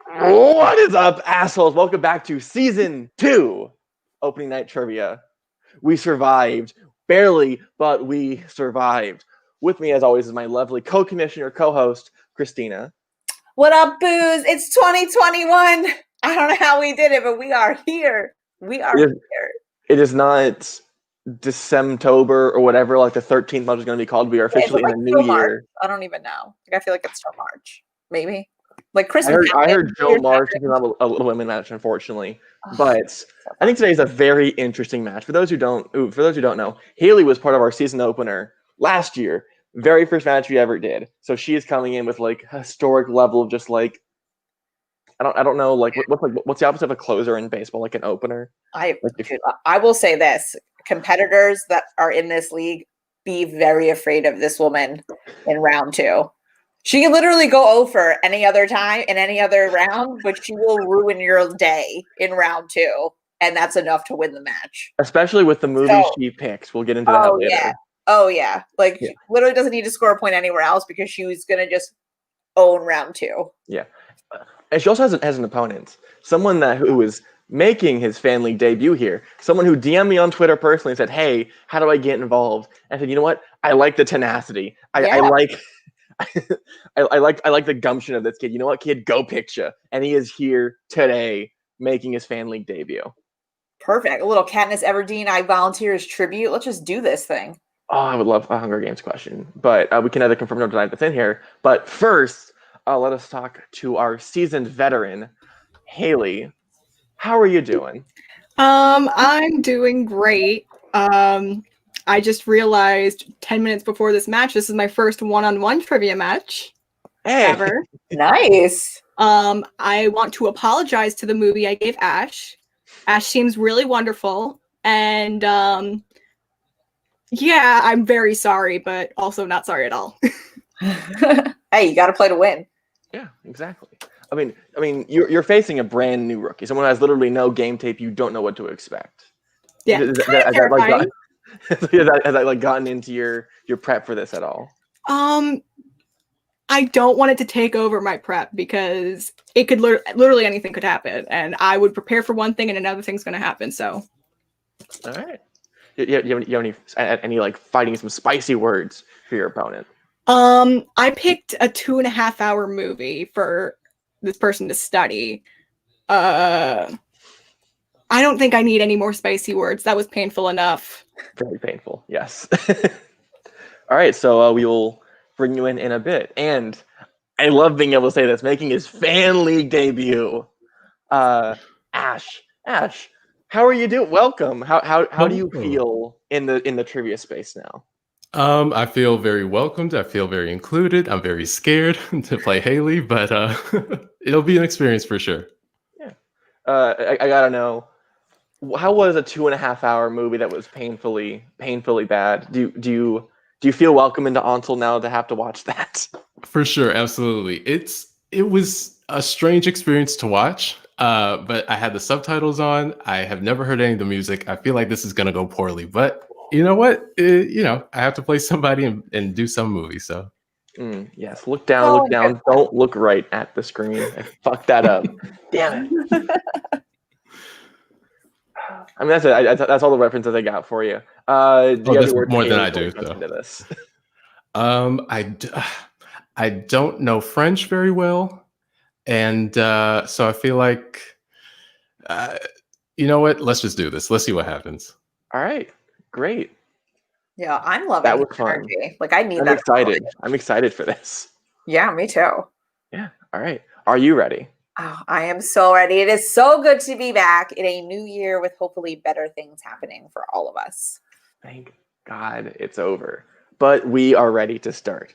What is up, assholes? Welcome back to season 2, opening night trivia. We survived. Barely, but we survived. With me, as always, is my lovely co-commissioner, co-host, Christina. What up, Booze? It's 2021. I don't know how we did it, but we are here. We are here. It is not December or whatever, like the 13th month is going to be called. We are officially in a new year. I don't even know. I feel like it's still March. Maybe. Like Christmas. I heard Joe March is not a women match, unfortunately. But I think today is a very interesting match. For those who don't know, Hailey was part of our season opener last year. Very first match we ever did. So she is coming in with like a historic level of just like I don't know, like what's the opposite of a closer in baseball, like an opener? I will say this. Competitors that are in this league, be very afraid of this woman in round 2. She can literally go over any other time in any other round, but she will ruin your day in round 2, and that's enough to win the match. Especially with the movies she picks. We'll get into that later. Yeah. Oh, yeah. Like, she literally doesn't need to score a point anywhere else because she was going to just own round 2. Yeah. And she also has an opponent. Someone who is making his fan league debut here. Someone who DM'd me on Twitter personally and said, hey, how do I get involved? And I said, you know what? I like the tenacity. I like the gumption of this kid. You know what, kid? Go picture. And he is here today making his fan league debut. Perfect. A little Katniss Everdeen, I volunteer as tribute. Let's just do this thing. Oh, I would love a Hunger Games question. But we can either confirm or deny that's in here. But first, let us talk to our seasoned veteran, Hailey. How are you doing? I'm doing great. I just realized 10 minutes before this match, this is my first one-on-one trivia match ever. Nice. I want to apologize to the movie I gave Ash. Ash seems really wonderful. And yeah, I'm very sorry, but also not sorry at all. Hey, you got to play to win. Yeah, exactly. I mean, you're facing a brand new rookie, someone who has literally no game tape. You don't know what to expect. Yeah, has that gotten into your prep for this at all? I don't want it to take over my prep because it could literally anything could happen, and I would prepare for one thing and another thing's going to happen. So, all right. You have any like fighting some spicy words for your opponent? I picked a 2.5-hour movie for this person to study. I don't think I need any more spicy words. That was painful enough. Very painful, yes. All right, so we will bring you in a bit. And I love being able to say this, making his fan league debut. Ash, how are you doing? Welcome. How do you feel in the trivia space now? I feel very welcomed. I feel very included. I'm very scared to play Hailey, but it'll be an experience for sure. Yeah. I gotta know, how was a 2.5-hour movie that was painfully bad? Do you feel welcome into Ansel now to have to watch that? For sure, absolutely. It was a strange experience to watch, but I had the subtitles on. I have never heard any of the music. I feel like this is gonna go poorly, but you know what? I have to play somebody and do some movie. So yes, look down. Don't look right at the screen. I fucked that up. Damn it. I mean, that's it. That's all the references I got for you. That's more than I do. Into this. I don't know French very well, and so I feel like, you know what? Let's just do this. Let's see what happens. All right, great. Yeah, I'm loving that. Was fun. Energy. Like I need I'm that. Excited. I'm excited for this. Yeah, me too. Yeah. All right. Are you ready? Oh, I am so ready. It is so good to be back in a new year with hopefully better things happening for all of us. Thank God it's over. But we are ready to start.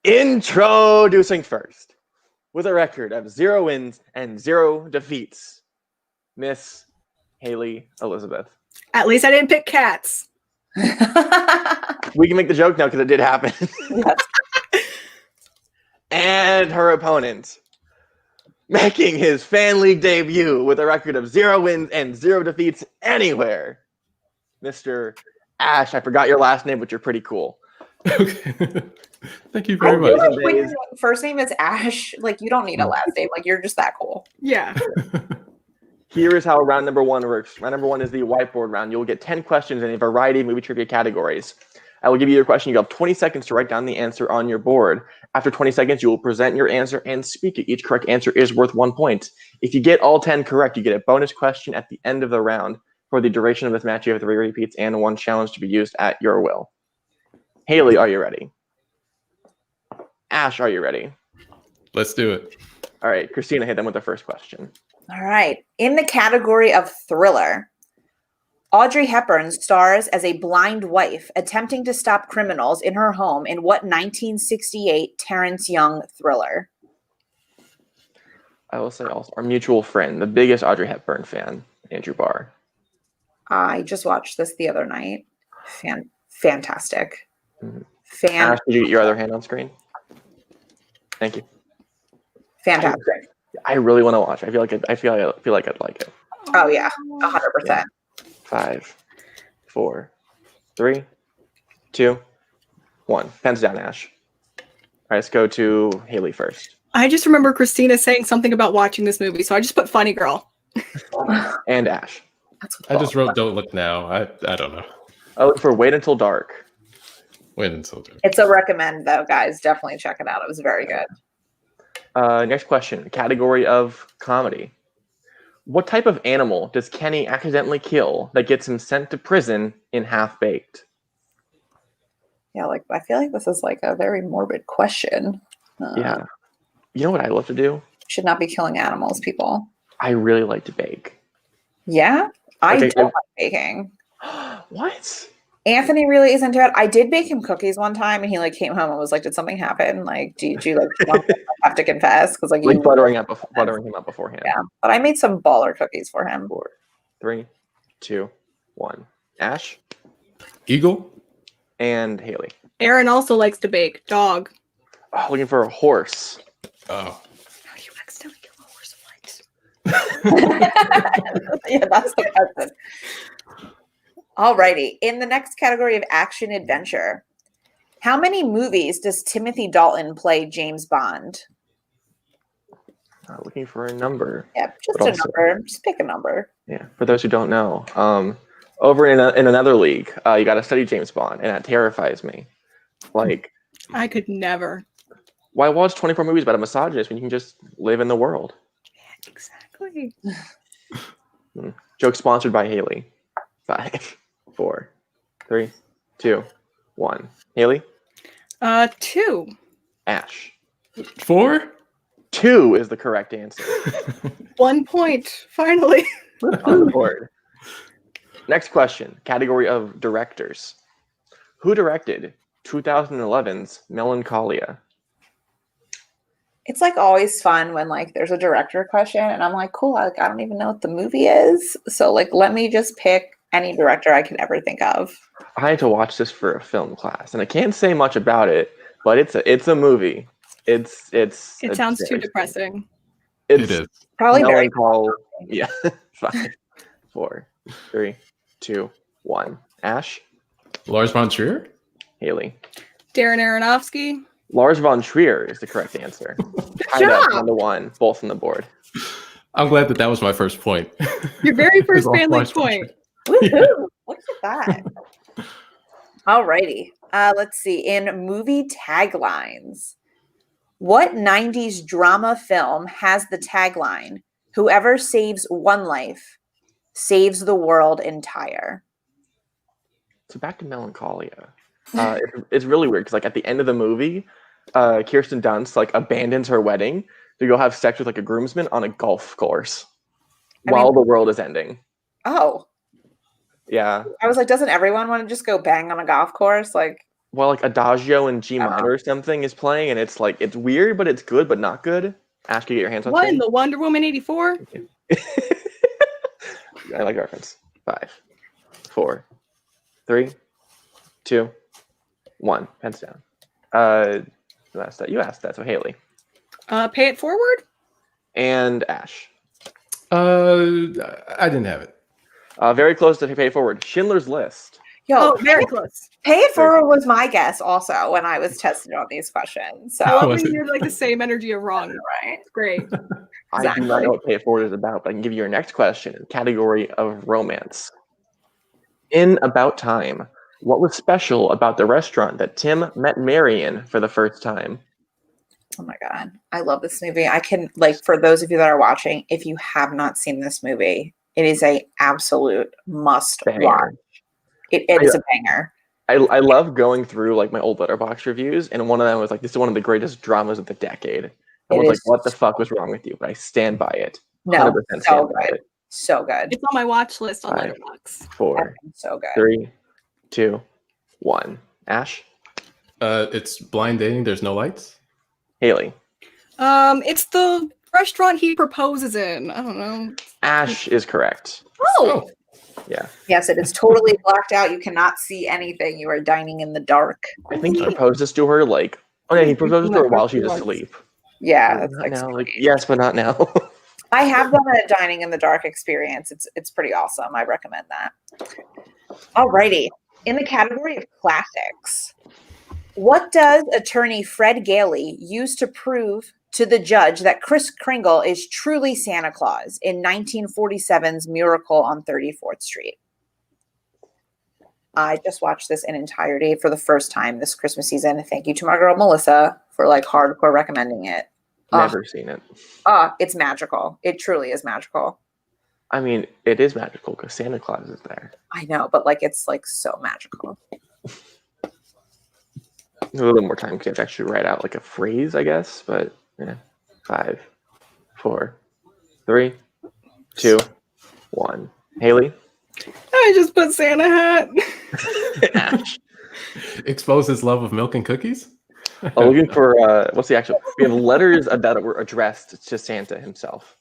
Introducing first, with a record of 0 wins and 0 defeats, Miss Hailey Elizabeth. At least I didn't pick cats. We can make the joke now because it did happen. Yes. And her opponent, making his fan league debut with a record of 0 wins and 0 defeats anywhere, Mr. Ash. I forgot your last name, but you're pretty cool. Okay. Thank you I very feel much. like when your first name is Ash, like you don't need a last name. Like you're just that cool. Yeah. Here is how round number 1 works. Round number 1 is the whiteboard round. You'll get 10 questions in a variety of movie trivia categories. I will give you your question. You have 20 seconds to write down the answer on your board. After 20 seconds, you will present your answer and speak it. Each correct answer is worth 1 point. If you get all 10 correct, you get a bonus question at the end of the round. For the duration of this match, you have 3 repeats and 1 challenge to be used at your will. Hailey, are you ready? Ash, are you ready? Let's do it. All right, Christina, hit them with the first question. All right. In the category of thriller, Audrey Hepburn stars as a blind wife attempting to stop criminals in her home in what 1968 Terrence Young thriller? I will say also our mutual friend, the biggest Audrey Hepburn fan, Andrew Barr. I just watched this the other night. Fantastic. Mm-hmm. Ash, did you get your other hand on screen? Thank you. Fantastic. I really want to watch. I feel like I'd like it. Oh yeah, 100%. 5, 4, 3, 2, 1. Pens down, Ash. All right, let's go to Hailey first. I just remember Christina saying something about watching this movie, so I just put funny girl. And Ash. I just wrote "Don't Look Now." I don't know. I look for Wait Until Dark. Wait until dark. It's a recommend though, guys. Definitely check it out. It was very good. Next question. Category of comedy. What type of animal does Kenny accidentally kill that gets him sent to prison in Half Baked? Yeah, like I feel like this is like a very morbid question. Yeah. You know what I love to do? Should not be killing animals, people. I really like to bake. Yeah? I don't like baking. What? Anthony really is into it. I did bake him cookies one time, and he like came home and was like, "Did something happen? Like, did you like have to confess?" Because like buttering him up beforehand. Yeah, but I made some baller cookies for him. 4, 3, 2, 1. Ash Eagle and Hailey. Aaron also likes to bake. Dog. Oh, looking for a horse. Oh. How do you accidentally kill a horse once? Yeah, that's the question. Alrighty. In the next category of action adventure, how many movies does Timothy Dalton play James Bond? Looking for a number. Yeah, just a number. Just pick a number. Yeah. For those who don't know, over in another league, you got to study James Bond, and that terrifies me. Like, I could never. Why watch 24 movies about a misogynist when you can just live in the world? Yeah, exactly. Joke sponsored by Hailey. 5, 4, 3, 2, 1. Hailey? 2. Ash. 4? 2 is the correct answer. 1 point, finally. On the board. Next question. Category of directors. Who directed 2011's Melancholia? It's like always fun when like there's a director question and I'm like, cool, like I don't even know what the movie is. So like let me just pick any director I could ever think of. I had to watch this for a film class, and I can't say much about it, but it's a movie. It sounds too depressing. It is. Probably very Melancholia. Yeah. 5, 4, 3, 2, 1. Ash? Lars von Trier? Hailey? Darren Aronofsky? Lars von Trier is the correct answer. Tied up 1-1, both on the board. I'm glad that was my first point. Your very first family point. Woohoo! Look at that. Alrighty. Let's see. In movie taglines, what 90s drama film has the tagline, "Whoever saves one life saves the world entire"? So back to Melancholia. It's really weird because like at the end of the movie, Kirsten Dunst like abandons her wedding to go have sex with like a groomsman on a golf course while the world is ending. Oh. Yeah. I was like, doesn't everyone want to just go bang on a golf course? Like, well, like Adagio in G minor or something is playing, and it's like it's weird, but it's good, but not good. Ash, can you get your hands on What in the Wonder Woman 84? I like the reference. 5, 4, 3, 2, 1. Pens down. You asked that. So Hailey. Pay It Forward? And Ash. I didn't have it. Very close to Pay It Forward. Schindler's List. Yo, Oh, very close. Pay It Forward was my guess also when I was tested on these questions. So I love Was when it? you're like the same energy of wrong. right. It's great. I do not know what Pay It Forward is about, but I can give you your next question. Category of romance. In About Time, what was special about the restaurant that Tim met Mary in for the first time? Oh my God. I love this movie. I can, like, for those of you that are watching, if you have not seen this movie, it is a absolute must Banger. watch. It is a banger. I love going through like my old Letterboxd reviews, and one of them was like, "This is one of the greatest dramas of the decade." Everyone's like, "What the fuck was wrong with you?" But I stand by it. No, 100% so stand by good. it. So good. It's on my watch list on 5, Letterboxd. 4, So good. 3, 2, 1. Ash, It's blind dating. There's no lights. Haley. It's the restaurant he proposes in. I don't know. Ash is correct. Oh, Yeah, yes, it is totally blacked out. You cannot see anything. You are dining in the dark. I think he proposes to her like. Oh yeah, he proposes to her while she's asleep. Yeah, Like, that's not like now, like sweet. yes, but not now. I have done a dining in the dark experience. It's pretty awesome. I recommend that. Alrighty. In the category of classics, what does attorney Fred Gailey use to prove to the judge that Kris Kringle is truly Santa Claus in 1947's Miracle on 34th Street? I just watched this in entirety for the first time this Christmas season. Thank you to my girl Melissa for like hardcore recommending it. Never seen it. It's magical. It truly is magical. I mean, it is magical because Santa Claus is there. I know, but like it's like so magical. A little bit more time because you have to actually write out like a phrase, I guess. But yeah, 5, 4, 3, 2, 1. Haley. I just put Santa hat. Ash. Expose his love of milk and cookies. Looking for what's the actual? We have letters that were addressed to Santa himself.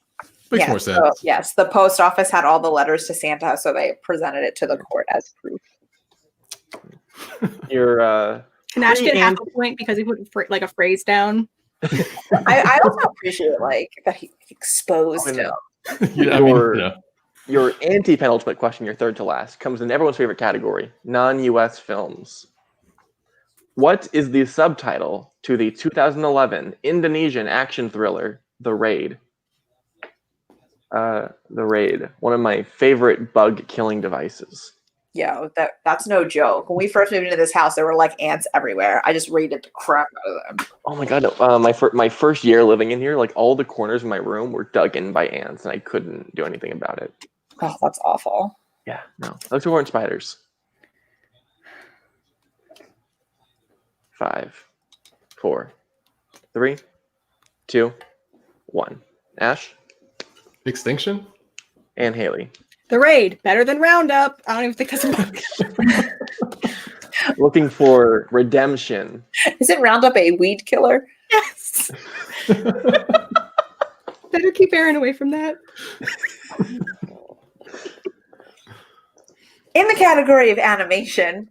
Makes more sense. So, yes, the post office had all the letters to Santa, so they presented it to the court as proof. Your And Ash get half a point because he put like a phrase down. I also appreciate like that he exposed him. Yeah, I mean, you know. Your anti-penultimate question, your third to last, comes in everyone's favorite category: non-U.S. films. What is the subtitle to the 2011 Indonesian action thriller, The Raid? The Raid, one of my favorite bug-killing devices. Yeah, that's no joke. When we first moved into this house, there were like ants everywhere. I just raided the crap out of them. Oh my god! My first year living in here, like all the corners of my room were dug in by ants, and I couldn't do anything about it. Oh, that's awful. Yeah, no, those weren't spiders. 5, 4, 3, 2, 1. Ash Extinction. and Haley. The Raid, better than Roundup. I don't even think that's a book. Looking for redemption. Isn't Roundup a weed killer? Yes. Better keep Aaron away from that. In the category of animation,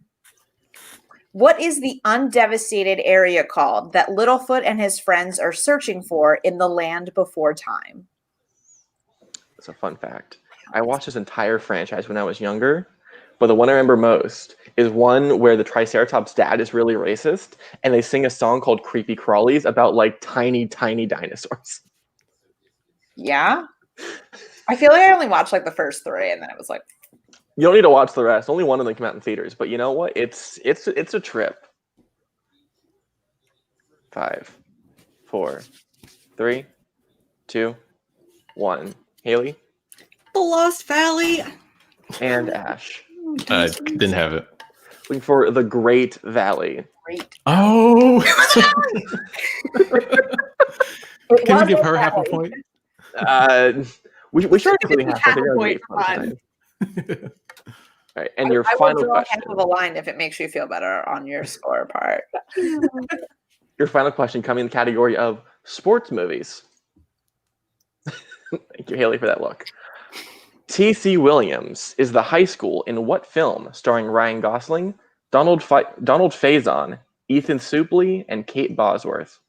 what is the undevastated area called that Littlefoot and his friends are searching for in the land before time? It's a fun fact. I watched this entire franchise when I was younger, but the one I remember most is one where the Triceratops' dad is really racist, and they sing a song called Creepy Crawlies about like tiny, tiny dinosaurs. Yeah. I feel like I only watched like the first 3 and then it was like, You don't need to watch the rest. Only one of them came out in theaters, but you know what? It's a trip. 5, 4, 3, 2, 1. Haley The Lost Valley. and Ash. I didn't have it. Looking for The Great Valley. great. Oh. It Can we was give a her half a valley. point? We should include Half half. I a think that would point be for fun fun. time. All right, and your I will final draw question. half of a line if it makes you feel better on your score part. Your final question coming in the category of sports movies. Thank you, Haley, for that look. T.C. Williams is the high school in what film starring Ryan Gosling, Donald Faison, Ethan Suplee, and Kate Bosworth?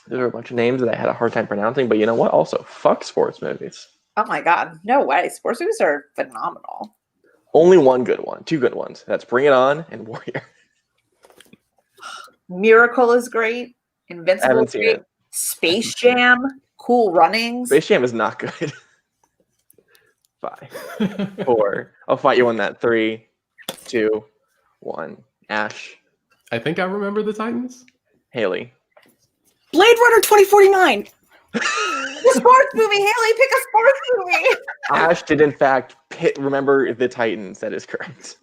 Those are a bunch of names that I had a hard time pronouncing, but you know what? Also, fuck sports movies. Oh my God. No way. Sports movies are phenomenal. Only one good one. Two good ones. That's Bring It On and Warrior. Miracle is great. I Invincible haven't is seen great. it. Space Jam, Cool Runnings. Space Jam is not good. 5, 4. I'll fight you on that. 3, 2, 1. Ash. I think I remember the Titans. Hailey. Blade Runner 2049. The sports movie, Hailey, pick a sports movie. Ash did in fact remember the Titans. That is correct.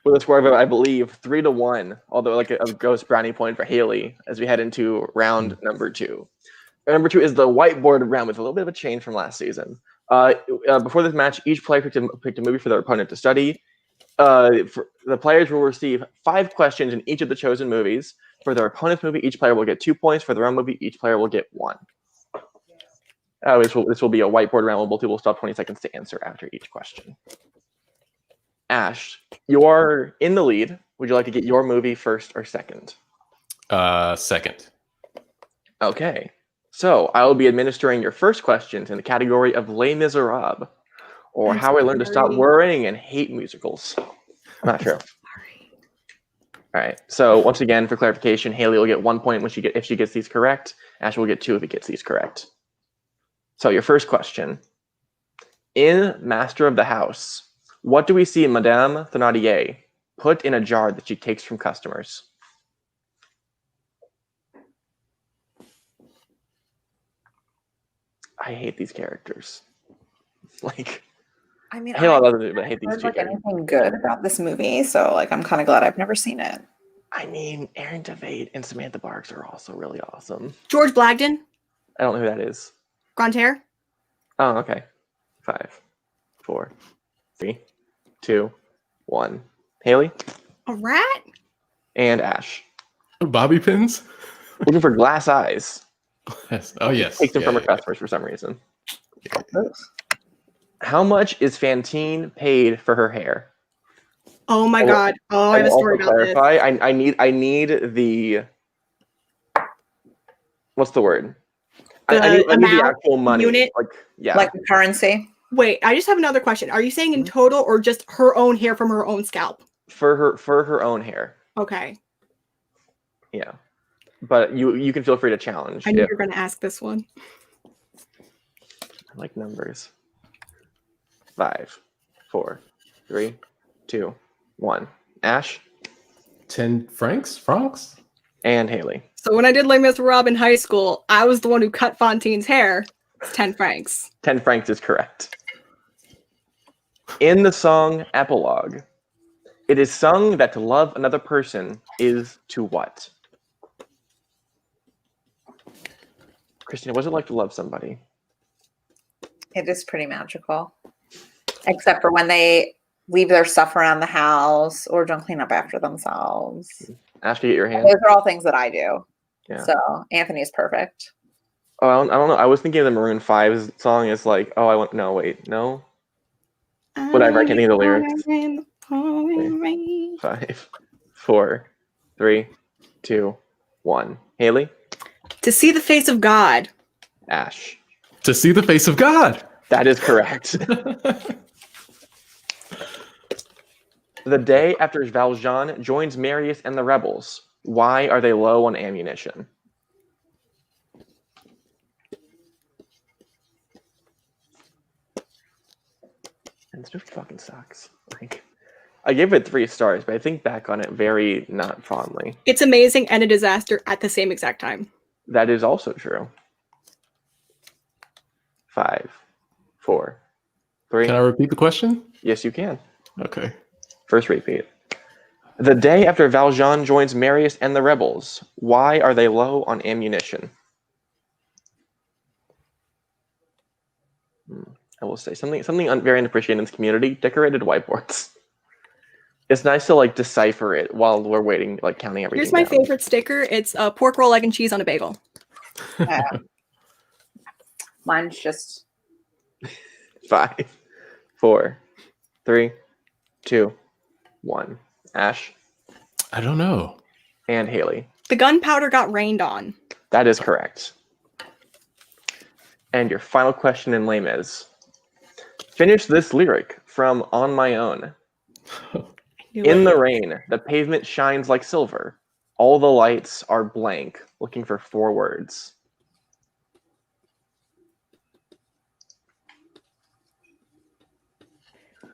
With a score of, I believe, 3-1, although like a ghost brownie point for Hailey as we head into round number 2. Number 2 is the whiteboard round with a little bit of a change from last season. Before this match, each player picked a movie for their opponent to study. The players will receive 5 questions in each of the chosen movies. For their opponent's movie, each player will get 2 points. For their own movie, each player will get 1. This will be a whiteboard round where both people will stop 20 seconds to answer after each question. Ash, you're in the lead. Would you like to get your movie first or second? Second. Okay. So I will be administering your first questions in the category of Les Miserables, or how I learned to stop worrying and hate musicals. Not true. All right. So once again, for clarification, Hailey will get 1 point if she gets these correct. Ash will get 2 if he gets these correct. So your first question. In Master of the House, what do we see Madame Thénardier put in a jar that she takes from customers? I hate these characters. Like, I mean, I hate a lot of others, but I hate these two like characters. anything good about this movie, so like I'm kind of glad I've never seen it. I mean, Aaron Tveit and Samantha Barks are also really awesome. George Blagden. I don't know who that is. Grantaire. Oh, okay. 5, 4, 3, 2, 1. Hailey A rat? and Ash. Bobby pins. Looking for glass eyes. Yes. Oh yes. Takes them from her yeah. customers for some reason. How much is Fantine paid for her hair? Oh my god. Oh, I have a story about this. I need the what's the word? I need the actual money. Unit? Like the currency. Wait, I just have another question. Are you saying in total or just her own hair from her own scalp? For her own hair. Okay. Yeah. But you can feel free to challenge. I knew you were going to ask this one. I like numbers. 5, 4, 3, 2, 1. Ash 10 francs. and Hailey. So when I did Les Miserables in high school, I was the one who cut Fantine's hair. It's 10 francs. 10 francs is correct. In the song Epilogue, it is sung that to love another person is to what? Christina, what's it like to love somebody? It is pretty magical. Except for when they leave their stuff around the house or don't clean up after themselves. Ash, you get your hand? Those are all things that I do. Yeah. So Anthony is perfect. Oh, I don't know. I was thinking of the Maroon 5 song is like, no. Whatever, I can't think of the lyrics. 5, 4, 3, 2, 1. Hailey? To see the face of God. Ash. To see the face of God. That is correct. The day after Valjean joins Marius and the rebels, why are they low on ammunition? And this movie fucking sucks. Like, I gave it 3 stars, but I think back on it very not fondly. It's amazing and a disaster at the same exact time. That is also true. 5, 4, 3. Can I repeat the question? Yes, you can. Okay. First repeat. The day after Valjean joins Marius and the rebels, why are they low on ammunition? I will say something very unappreciated in this community: decorated whiteboards. It's nice to like decipher it while we're waiting, like counting everything. Here's my down. favorite sticker. It's a pork roll, egg, and cheese on a bagel. Mine's just 5, 4, 3, 2, 1. Ash I don't know. and Hailey. The gunpowder got rained on. That is correct. And your final question in Les Mis. Finish this lyric from On My Own. In the rain, the pavement shines like silver. All the lights are blank, looking for 4 words.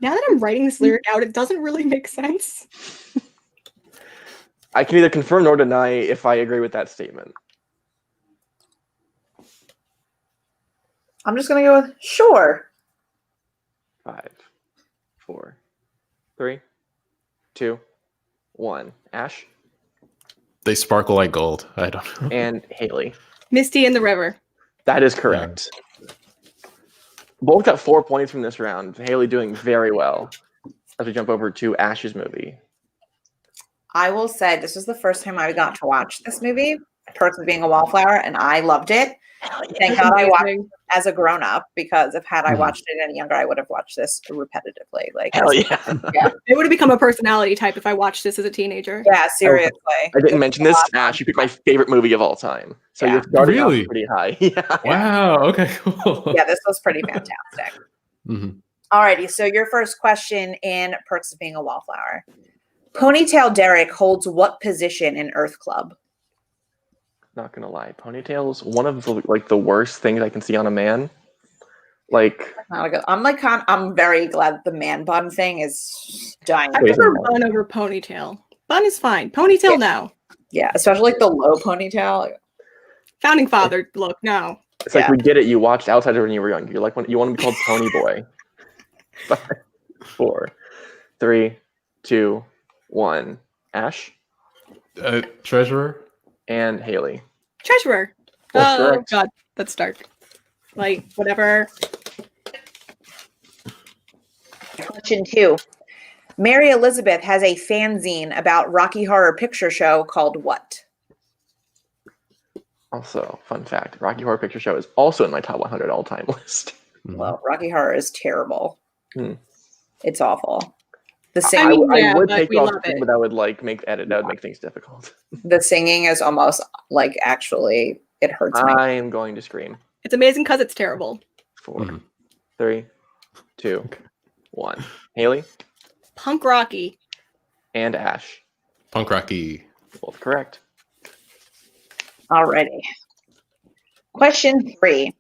Now that I'm writing this lyric out, it doesn't really make sense. I can neither confirm nor deny if I agree with that statement. I'm just going to go with sure. 5, 4, 3, 2, 1. Ash They sparkle like gold. I don't know. and Hailey. Misty in the River. That is correct. Both got 4 points from this round. Hailey doing very well. As we jump over to Ash's movie. I will say this was the first time I got to watch this movie, Perks of Being a Wallflower, and I loved it. Thank God I watched it as a grown-up, because if I watched it any younger, I would have watched this repetitively. Like, Hell yeah. It would have become a personality type if I watched this as a teenager. Yeah, seriously. I didn't mention this. Ash, you picked my favorite movie of all time. So you're starting off pretty high. Yeah. Wow. Okay, cool. Yeah, this was pretty fantastic. Alrighty, so your first question in Perks of Being a Wallflower. Ponytail Derek holds what position in Earth Club? Not gonna lie, ponytails one of the worst things I can see on a man. Like, I'm very glad the man bun thing is dying. I prefer bun over ponytail. Bun is fine. Ponytail, no. Yeah, especially like the low ponytail. Founding father look, no. It's like we get it. You watched Outsider when you were young. You're like, you want to be called Pony Boy. 5, 4, 3, 2, 1. Ash Treasurer and Hailey. Treasurer. Oh God, that's dark. Like whatever. Question 2. Mary Elizabeth has a fanzine about Rocky Horror Picture Show called what? Also, fun fact, Rocky Horror Picture Show is also in my top 100 all-time list. Well, Rocky Horror is terrible. It's awful. The I singing, would take it off the screen, but that would make things difficult. The singing is almost like actually it hurts me. I am going to scream. It's amazing because it's terrible. 4, 3, 2, 1. Hailey Punk Rocky and Ash. Punk Rocky. Both correct. Alrighty. Question 3.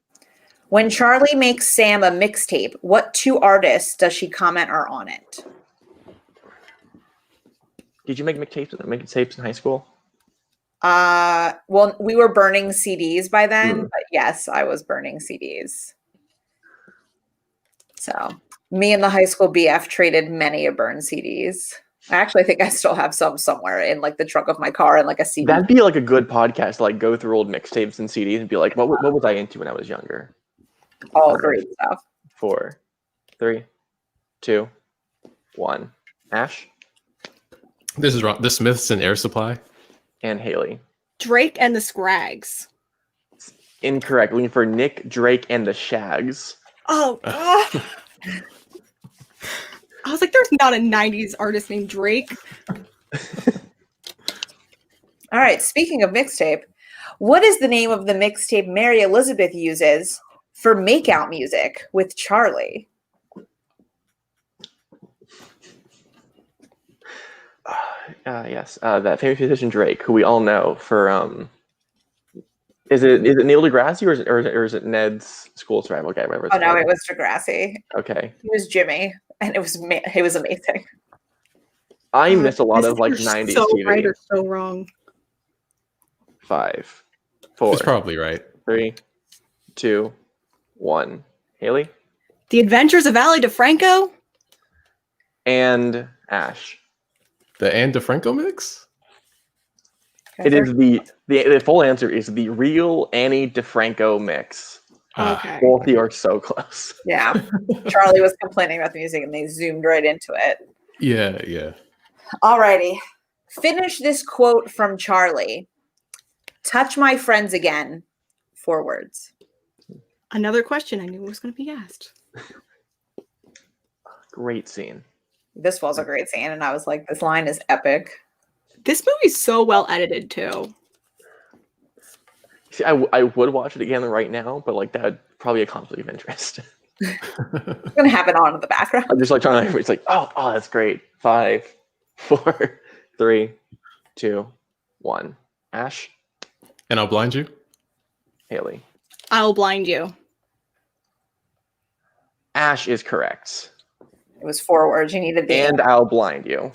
When Charlie makes Sam a mixtape, what 2 artists does she comment are on it? Did you make mixtapes in high school? Well, we were burning CDs by then, but yes, I was burning CDs. So me and the high school BF traded many a burn CDs. I actually think I still have some somewhere in like the trunk of my car and like a CD. That'd be like a good podcast to like go through old mixtapes and CDs and be like, what was I into when I was younger? All great stuff. 4, 3, 2, 1. Ash This is wrong. The Smiths and Air Supply. and Hailey. Drake and the Scrags. Incorrect. Looking for Nick, Drake, and the Shags. Oh, I was like, there's not a 90s artist named Drake. All right. Speaking of mixtape, what is the name of the mixtape Mary Elizabeth uses for makeout music with Charlie? Yes, that famous musician Drake, who we all know for is it Neil deGrasse or is it Ned's school survival guy? Oh no, it was Degrassi. Okay, It was Jimmy, and it was amazing. I miss a lot of like 90s so TV. right or so wrong. 5, 4. It's probably right. 3, 2, 1. Hailey The Adventures of Ali DeFranco. and Ash. The Anne DeFranco mix? It is the full answer is the real Annie DeFranco mix. Okay. Both of you are so close. Yeah. Charlie was complaining about the music and they zoomed right into it. Yeah. Alrighty. Finish this quote from Charlie. Touch my friends again. 4 words. Another question I knew was going to be asked. Great scene. This was a great scene, and I was like, this line is epic. This movie's so well edited too. See, I would watch it again right now, but like that would probably be a conflict of interest. It's gonna have it on in the background. I'm just like trying to. It's like, oh, that's great. 5, 4, 3, 2, 1. Ash, And I'll blind you. Hailey. I'll blind you. Ash is correct. It was 4 words. You needed the And I'll blind you.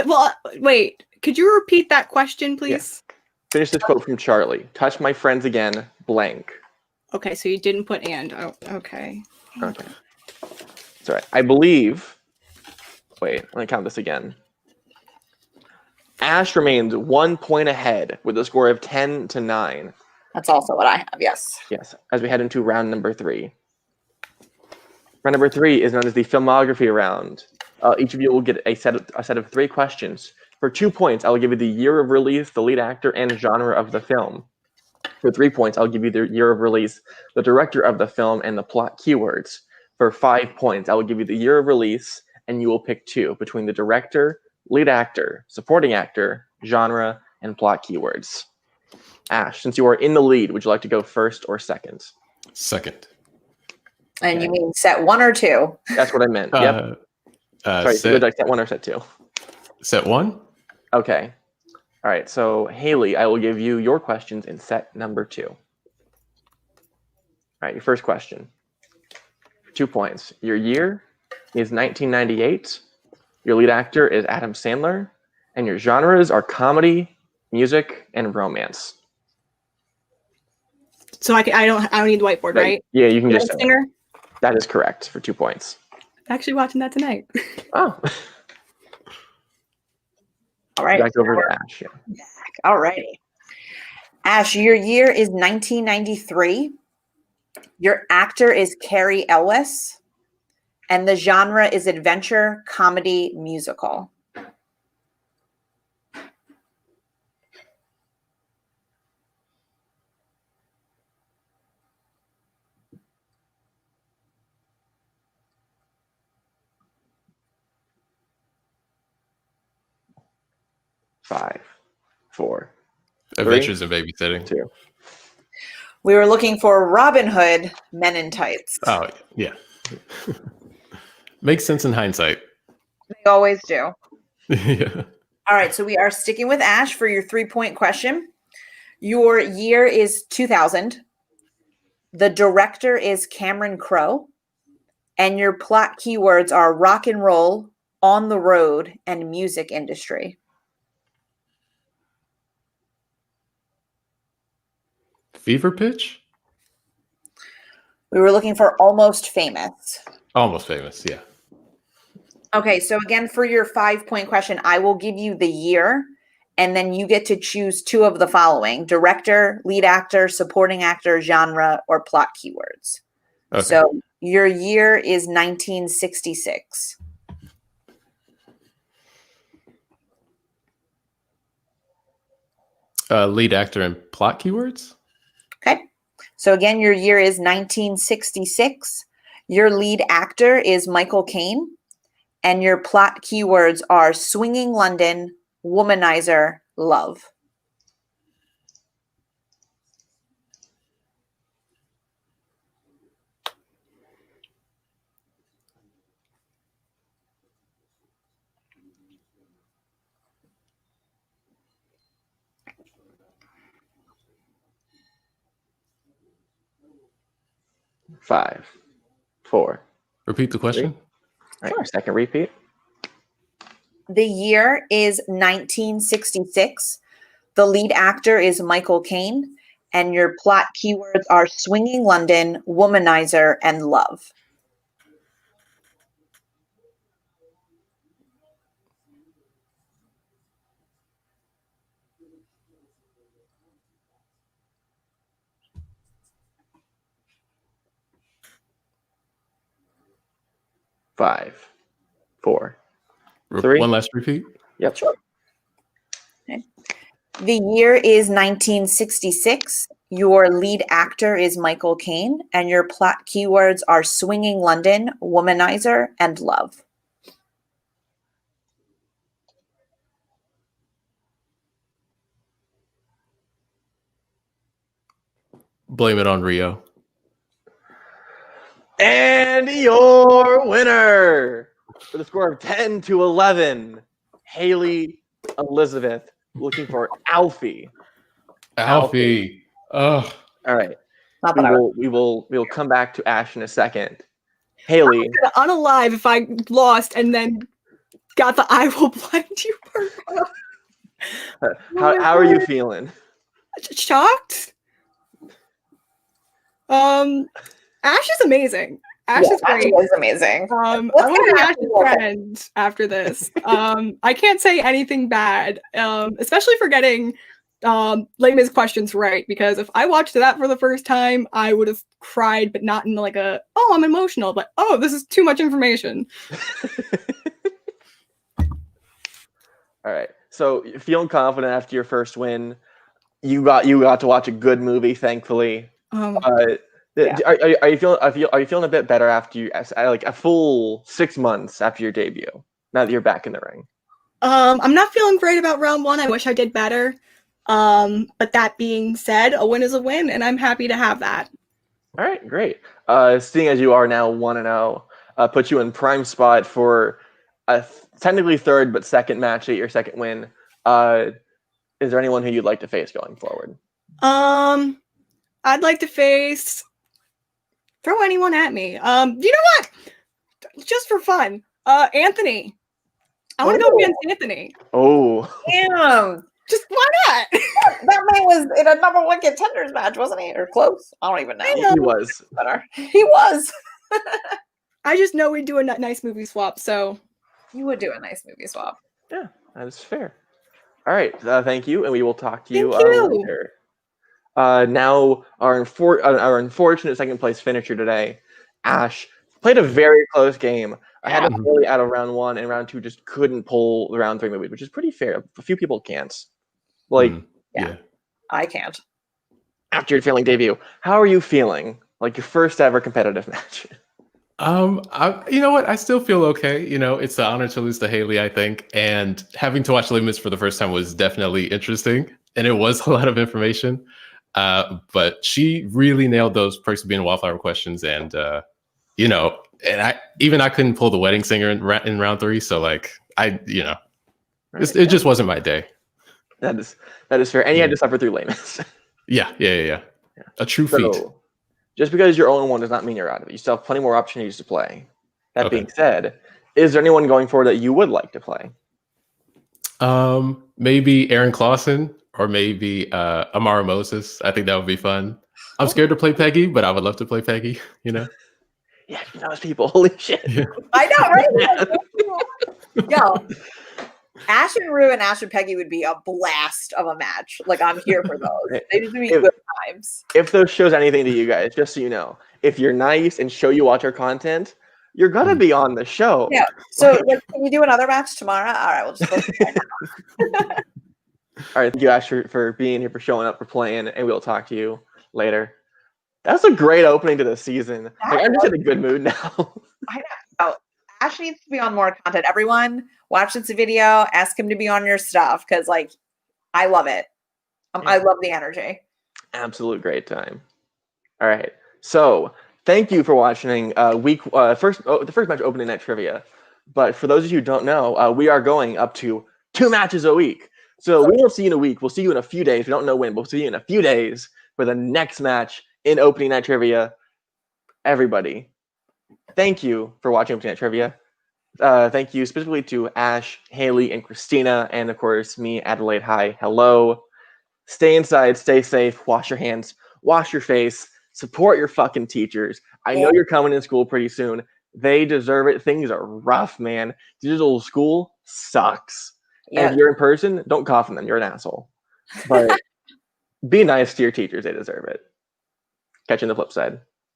Well, wait. Could you repeat that question, please? Finish this quote from Charlie. Touch my friends again, blank. Okay, so you didn't put and. Oh, okay. Okay. It's all right. I believe. Wait, let me count this again. Ash remains 1 point ahead with a score of 10-9. That's also what I have. Yes. Yes, as we head into round number 3. Round number 3 is known as the filmography round. Each of you will get a set of 3 questions. For 2 points, I will give you the year of release, the lead actor, and genre of the film. For 3 points, I'll give you the year of release, the director of the film, and the plot keywords. For 5 points, I will give you the year of release, and you will pick 2 between the director, lead actor, supporting actor, genre, and plot keywords. Ash, since you are in the lead, would you like to go first or second? Second. And you mean set 1 or 2? That's what I meant. Yep. Sorry, would you like set 1 or set 2? Set 1? Okay. All right, so Hailey, I will give you your questions in set number 2. All right, your first question. 2 points. Your year is 1998. Your lead actor is Adam Sandler. And your genres are comedy, music, and romance. So I don't need the whiteboard, right? Yeah, you can just Singer. That is correct for 2 points. Actually watching that tonight. Oh. All right. Back over to Ash. Yeah. All righty. Ash, your year is 1993. Your actor is Carrie Elwes. And the genre is adventure, comedy, musical. Five, 4, Adventures in Babysitting. 2. We were looking for Robin Hood, Men in Tights. Oh, yeah. Makes sense in hindsight. They always do. Yeah. All right, so we are sticking with Ash for your 3-point question. Your year is 2000. The director is Cameron Crowe. And your plot keywords are rock and roll, on the road, and music industry. Fever Pitch? We were looking for Almost Famous. Almost Famous, yeah. Okay, so again, for your 5-point question, I will give you the year, and then you get to choose 2 of the following: director, lead actor, supporting actor, genre, or plot keywords. Okay. So your year is 1966. Lead actor and plot keywords? Okay, so again, your year is 1966. Your lead actor is Michael Caine. And your plot keywords are swinging London, womanizer, love. Five, 4. Repeat the question. All right, second repeat. The year is 1966. The lead actor is Michael Caine. And your plot keywords are swinging London, womanizer, and love. Five, 4, 3. One last repeat. Yep. Sure. Okay. The year is 1966. Your lead actor is Michael Caine, and your plot keywords are swinging London, womanizer, and love. Blame it on Rio. And your winner with a score of 10-11, Hailey Elizabeth, looking for Alfie. Alfie. Oh. All right. Not We that I was. will come back to Ash in a second. Hailey, I'm unalive if I lost and then got the "I will blind you" part. how are you feeling? Shocked. Ash is amazing. Ash is Ash great. was amazing. I Let's want to get be Ash Ash's involved. friend after this. I can't say anything bad, especially for getting Les Mis questions right, because if I watched that for the first time, I would have cried, but not in like a, oh, I'm emotional, but oh, this is too much information. All right. So feeling confident after your first win. You got to watch a good movie, thankfully. Yeah. Are you feeling a bit better after you like a full 6 months after your debut? Now that you're back in the ring. I'm not feeling great about round one. I wish I did better. But that being said, a win is a win, and I'm happy to have that. All right, great. Seeing as you are now 1-0, puts you in prime spot for a technically third but second match at your second win. Is there anyone who you'd like to face going forward? I'd like to face. Throw anyone at me. You know what? Just for fun, Anthony. I want to go against Anthony. Oh, Damn. Just why not? That man was in a number one contenders match, wasn't he? Or close? I don't even know. he was. Better. He was. I just know we'd do a nice movie swap, so. You would do a nice movie swap. Yeah, that is fair. All right, thank you, and we will talk to you, Thank you. later. Now, our unfortunate second place finisher today, Ash, played a very close game. I had him really out of round one, and round two just couldn't pull the round three movies, which is pretty fair. A few people can't. Like, Yeah. I can't. after your failing debut, how are you feeling? Like your first ever competitive match? You know what? I still feel okay. You know, it's an honor to lose to Hailey, I think. And having to watch Les Mis for the first time was definitely interesting. And it was a lot of information. But she really nailed those perks of being a wildflower questions. And, you know, and I couldn't pull the wedding singer in round three. So like, it just wasn't my day. That is fair. And you had to suffer through lameness. Yeah. A true feat. Just because you're 0-1 does not mean you're out of it. You still have plenty more opportunities to play. That being said, is there anyone going forward that you would like to play? Maybe Aaron Clausen or maybe Amara Moses. I think that would be fun. I'm scared to play Peggy, but I would love to play Peggy, you know? Yeah, you know those people. Holy shit. Yeah. I know, right? Yo, Ash and Rue and Ash and Peggy would be a blast of a match. Like, I'm here for those. They need to be good times. If those shows anything to you guys, just so you know, if you're nice and show you watch our content, you're gonna be on the show. Yeah. So, like, can we do another match tomorrow? All right, we'll just go right now. All right, thank you, Ash, for being here, for showing up, for playing, and we'll talk to you later. That's a great opening to the season. Like, I'm just in a good mood now. I know. Ash needs to be on more content. Everyone, watch this video. Ask him to be on your stuff because, like, I love it. I love the energy. Absolute great time. All right. So thank you for watching the first match opening night trivia. But for those of you who don't know, we are going up to 2 matches a week. So we won't see you in a week. We'll see you in a few days. We don't know when, but we'll see you in a few days for the next match in opening night trivia. Everybody, thank you for watching opening night trivia. Thank you specifically to Ash, Hailey, and Christina, and of course me, Adelaide. Hi, hello. Stay inside, stay safe, wash your hands, wash your face, support your fucking teachers. I know you're coming in school pretty soon. They deserve it. Things are rough, man. Digital school sucks. Yeah. And if you're in person, don't cough on them. You're an asshole. But be nice to your teachers. They deserve it. Catch you on the flip side.